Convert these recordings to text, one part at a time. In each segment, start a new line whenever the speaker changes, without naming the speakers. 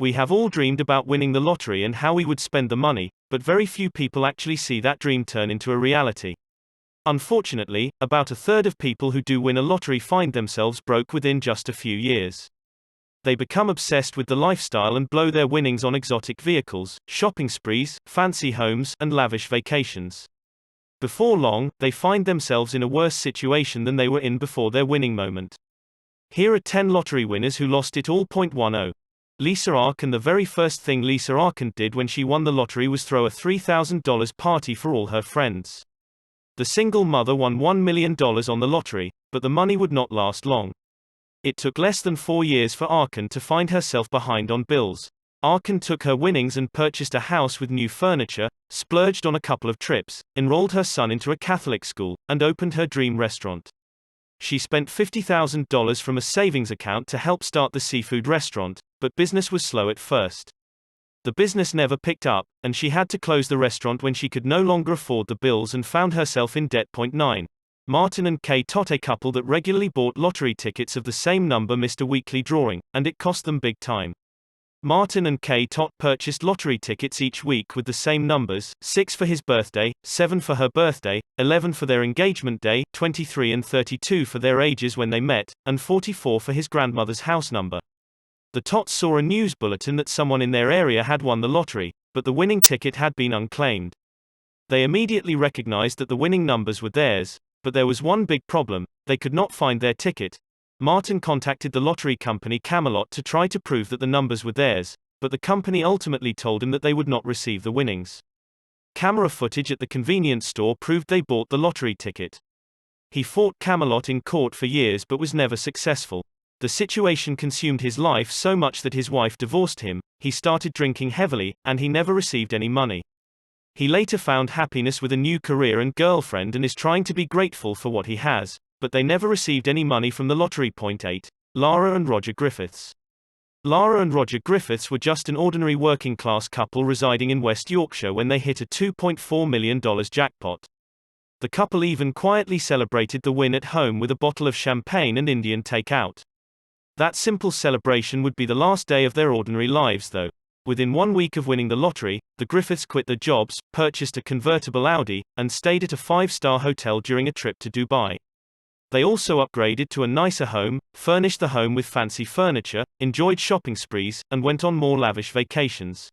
We have all dreamed about winning the lottery and how we would spend the money, but very few people actually see that dream turn into a reality. Unfortunately, about a third of people who do win a lottery find themselves broke within just a few years. They become obsessed with the lifestyle and blow their winnings on exotic vehicles, shopping sprees, fancy homes, and lavish vacations. Before long, they find themselves in a worse situation than they were in before their winning moment. Here are 10 lottery winners who lost it all. 10. Lisa Arkan. The very first thing Lisa Arkan did when she won the lottery was throw a $3,000 party for all her friends. The single mother won $1 million on the lottery, but the money would not last long. It took less than 4 years for Arkan to find herself behind on bills. Arkan took her winnings and purchased a house with new furniture, splurged on a couple of trips, enrolled her son into a Catholic school, and opened her dream restaurant. She spent $50,000 from a savings account to help start the seafood restaurant, but business was slow at first. The business never picked up, and she had to close the restaurant when she could no longer afford the bills and found herself in debt. 9. Martin and Kay Todd. A couple that regularly bought lottery tickets of the same number missed a weekly drawing, and it cost them big time. Martin and Kay Todd purchased lottery tickets each week with the same numbers: 6 for his birthday, 7 for her birthday, 11 for their engagement day, 23 and 32 for their ages when they met, and 44 for his grandmother's house number. The Tots saw a news bulletin that someone in their area had won the lottery, but the winning ticket had been unclaimed. They immediately recognized that the winning numbers were theirs, but there was one big problem: they could not find their ticket. Martin contacted the lottery company Camelot to try to prove that the numbers were theirs, but the company ultimately told him that they would not receive the winnings. Camera footage at the convenience store proved they bought the lottery ticket. He fought Camelot in court for years but was never successful. The situation consumed his life so much that his wife divorced him, he started drinking heavily, and he never received any money. He later found happiness with a new career and girlfriend and is trying to be grateful for what he has, but they never received any money from the lottery. 8. Lara and Roger Griffiths. Lara and Roger Griffiths were just an ordinary working-class couple residing in West Yorkshire when they hit a $2.4 million jackpot. The couple even quietly celebrated the win at home with a bottle of champagne and Indian takeout. That simple celebration would be the last day of their ordinary lives though. Within 1 week of winning the lottery, the Griffiths quit their jobs, purchased a convertible Audi, and stayed at a 5-star hotel during a trip to Dubai. They also upgraded to a nicer home, furnished the home with fancy furniture, enjoyed shopping sprees, and went on more lavish vacations.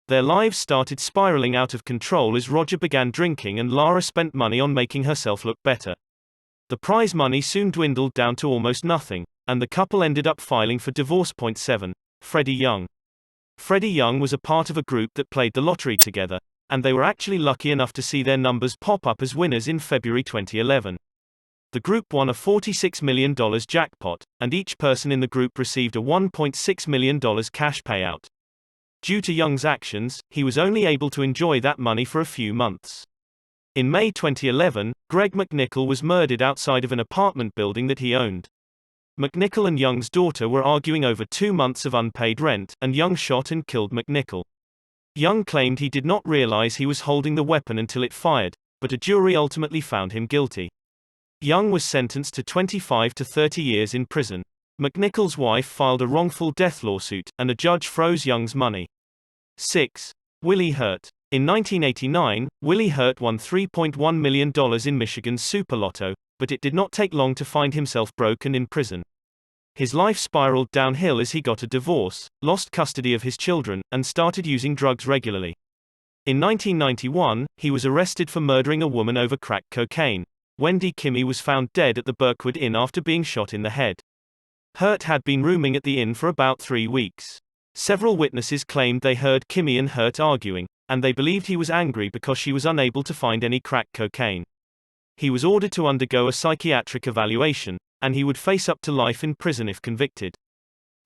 Their lives started spiraling out of control as Roger began drinking and Lara spent money on making herself look better. The prize money soon dwindled down to almost nothing, and the couple ended up filing for divorce. 7. Freddie Young. Freddie Young was a part of a group that played the lottery together, and they were actually lucky enough to see their numbers pop up as winners in February 2011. The group won a $46 million jackpot, and each person in the group received a $1.6 million cash payout. Due to Young's actions, he was only able to enjoy that money for a few months. In May 2011, Greg Mcnichol was murdered outside of an apartment building that he owned. Mcnichol and Young's daughter were arguing over 2 months of unpaid rent, and Young shot and killed Mcnichol. Young claimed he did not realize he was holding the weapon until it fired, but a jury ultimately found him guilty. Young was sentenced to 25 to 30 years in prison. Mcnichol's wife filed a wrongful death lawsuit, and a judge froze Young's money. 6. Willie Hurt. In 1989, Willie Hurt won $3.1 million in Michigan's Super Lotto, but it did not take long to find himself broke and in prison. His life spiraled downhill as he got a divorce, lost custody of his children, and started using drugs regularly. In 1991, he was arrested for murdering a woman over crack cocaine. Wendy Kimmy was found dead at the Birkwood Inn after being shot in the head. Hurt had been rooming at the inn for about 3 weeks. Several witnesses claimed they heard Kimmy and Hurt arguing, and they believed he was angry because she was unable to find any crack cocaine. He was ordered to undergo a psychiatric evaluation, and he would face up to life in prison if convicted.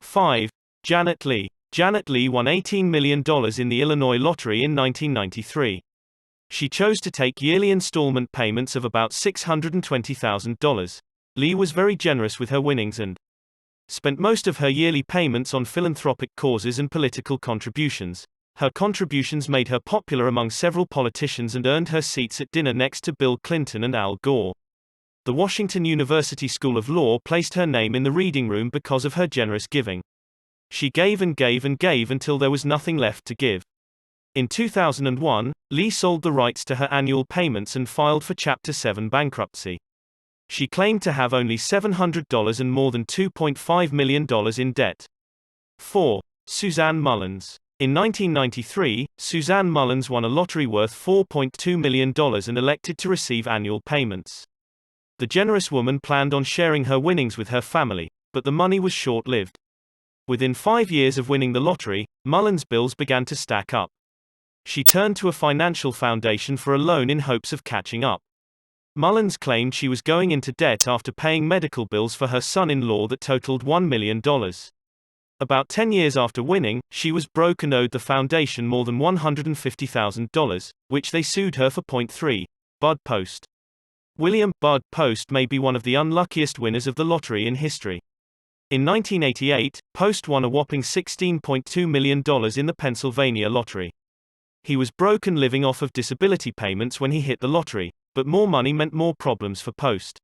5. Janet Leigh. Janet Leigh won $18 million in the Illinois lottery in 1993. She chose to take yearly installment payments of about $620,000. Leigh was very generous with her winnings and spent most of her yearly payments on philanthropic causes and political contributions. Her contributions made her popular among several politicians and earned her seats at dinner next to Bill Clinton and Al Gore. The Washington University School of Law placed her name in the reading room because of her generous giving. She gave and gave and gave until there was nothing left to give. In 2001, Lee sold the rights to her annual payments and filed for Chapter 7 bankruptcy. She claimed to have only $700 and more than $2.5 million in debt. 4. Suzanne Mullins. In 1993, Suzanne Mullins won a lottery worth $4.2 million and elected to receive annual payments. The generous woman planned on sharing her winnings with her family, but the money was short-lived. Within 5 years of winning the lottery, Mullins' bills began to stack up. She turned to a financial foundation for a loan in hopes of catching up. Mullins claimed she was going into debt after paying medical bills for her son-in-law that totaled $1 million. About 10 years after winning, she was broke and owed the foundation more than $150,000, which they sued her for. 3. Bud Post. William Bud Post may be one of the unluckiest winners of the lottery in history. In 1988, Post won a whopping $16.2 million in the Pennsylvania lottery. He was broke and living off of disability payments when he hit the lottery, but more money meant more problems for Post.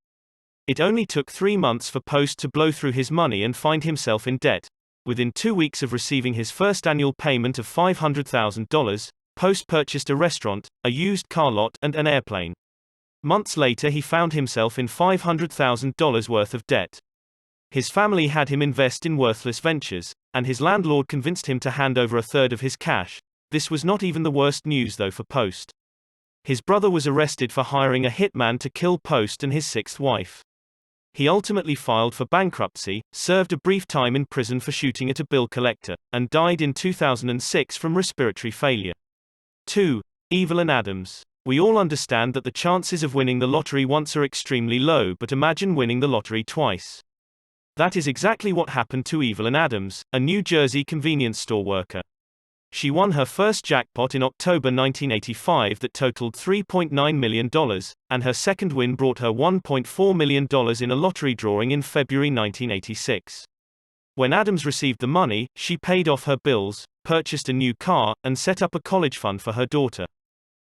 It only took 3 months for Post to blow through his money and find himself in debt. Within 2 weeks of receiving his first annual payment of $500,000, Post purchased a restaurant, a used car lot, and an airplane. Months later he found himself in $500,000 worth of debt. His family had him invest in worthless ventures, and his landlord convinced him to hand over a third of his cash. This was not even the worst news though for Post. His brother was arrested for hiring a hitman to kill Post and his 6th wife. He ultimately filed for bankruptcy, served a brief time in prison for shooting at a bill collector, and died in 2006 from respiratory failure. 2. Evelyn Adams. We all understand that the chances of winning the lottery once are extremely low, but imagine winning the lottery twice. That is exactly what happened to Evelyn Adams, a New Jersey convenience store worker. She won her first jackpot in October 1985 that totaled $3.9 million, and her second win brought her $1.4 million in a lottery drawing in February 1986. When Adams received the money, she paid off her bills, purchased a new car, and set up a college fund for her daughter.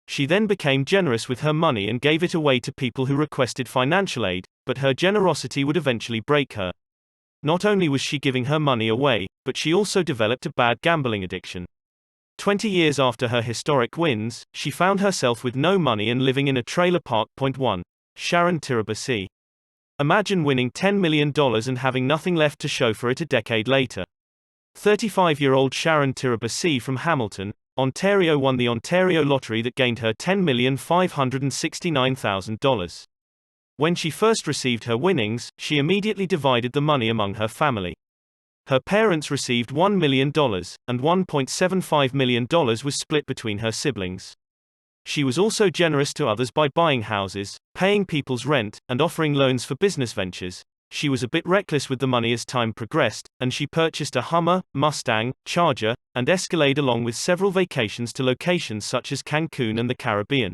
She then became generous with her money and gave it away to people who requested financial aid, but her generosity would eventually break her. Not only was she giving her money away, but she also developed a bad gambling addiction. 20 years after her historic wins, she found herself with no money and living in a trailer park. 1. Sharon Tirabisi. Imagine winning $10 million and having nothing left to show for it a decade later. 35-year-old Sharon Tirabisi from Hamilton, Ontario won the Ontario lottery that gained her $10,569,000. When she first received her winnings, she immediately divided the money among her family. Her parents received $1 million, and $1.75 million was split between her siblings. She was also generous to others by buying houses, paying people's rent, and offering loans for business ventures. She was a bit reckless with the money as time progressed, and she purchased a Hummer, Mustang, Charger, and Escalade along with several vacations to locations such as Cancun and the Caribbean.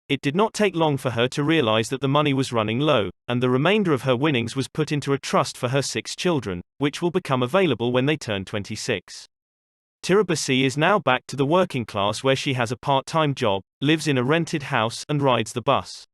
It did not take long for her to realize that the money was running low, and the remainder of her winnings was put into a trust for her 6 children, which will become available when they turn 26. Tirabisi is now back to the working class where she has a part-time job, lives in a rented house, and rides the bus.